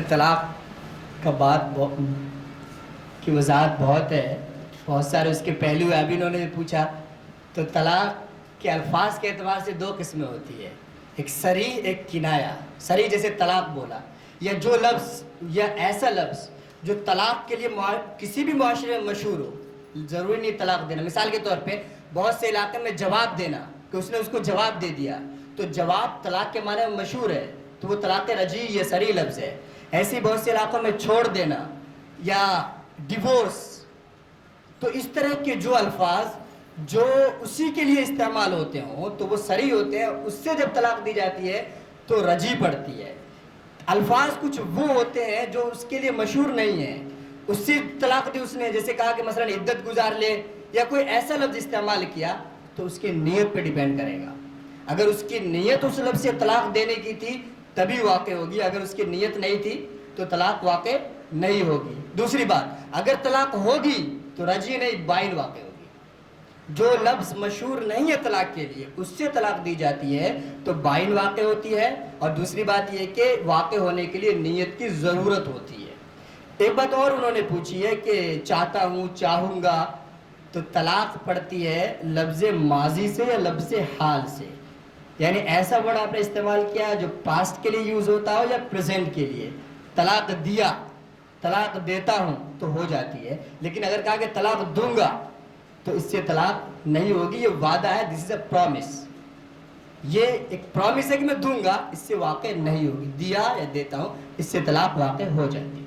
طلاق کا بات کی وضاحت بہت ہے، بہت سارے اس کے پہلو ہیں. ابھی انہوں نے پوچھا تو طلاق کے الفاظ کے اعتبار سے دو قسمیں ہوتی ہے، ایک صریح ایک کنایا. صریح جیسے طلاق بولا، یا جو لفظ یا ایسا لفظ جو طلاق کے لیے کسی بھی معاشرے میں مشہور ہو. ضروری نہیں طلاق دینا، مثال کے طور پہ بہت سے علاقے میں جواب دینا کہ اس نے اس کو جواب دے دیا، تو جواب طلاق کے معنی میں مشہور ہے، تو وہ طلاق رجعی یا صریح لفظ ہے. ایسے بہت سے علاقوں میں چھوڑ دینا یا ڈیورس. تو اس طرح کے جو الفاظ جو اسی کے لیے استعمال ہوتے ہوں تو وہ صریح ہوتے ہیں. اس سے جب طلاق دی جاتی ہے تو رجعی پڑتی ہے. الفاظ کچھ وہ ہوتے ہیں جو اس کے لیے مشہور نہیں ہیں، اس سے طلاق دی اس نے، جیسے کہا کہ مثلا عدت گزار لے یا کوئی ایسا لفظ استعمال کیا، تو اس کی نیت پہ ڈیپینڈ کرے گا. اگر اس کی نیت اس لفظ سے طلاق دینے کی تھی تبھی واقع ہوگی، اگر اس کی نیت نہیں تھی تو طلاق واقع نہیں ہوگی. دوسری بات، اگر طلاق ہوگی تو رجعی نہیں بائن واقع ہوگی. جو لفظ مشہور نہیں ہے طلاق کے لیے اس سے طلاق دی جاتی ہے تو بائن واقع ہوتی ہے. اور دوسری بات یہ کہ واقع ہونے کے لیے نیت کی ضرورت ہوتی ہے. ایک بات اور انہوں نے پوچھی ہے کہ چاہتا ہوں، چاہوں گا، تو طلاق پڑتی ہے لفظ ماضی سے یا لفظ حال سے. یعنی ایسا ورڈ آپ نے استعمال کیا جو پاسٹ کے لیے یوز ہوتا ہو یا پریزنٹ کے لیے. طلاق دیا، طلاق دیتا ہوں تو ہو جاتی ہے، لیکن اگر کہا کہ طلاق دوں گا تو اس سے طلاق نہیں ہوگی. یہ وعدہ ہے، دس از اے پرومس. یہ ایک پرومس ہے کہ میں دوں گا، اس سے واقع نہیں ہوگی. دیا یا دیتا ہوں، اس سے طلاق واقع ہو جاتی ہے.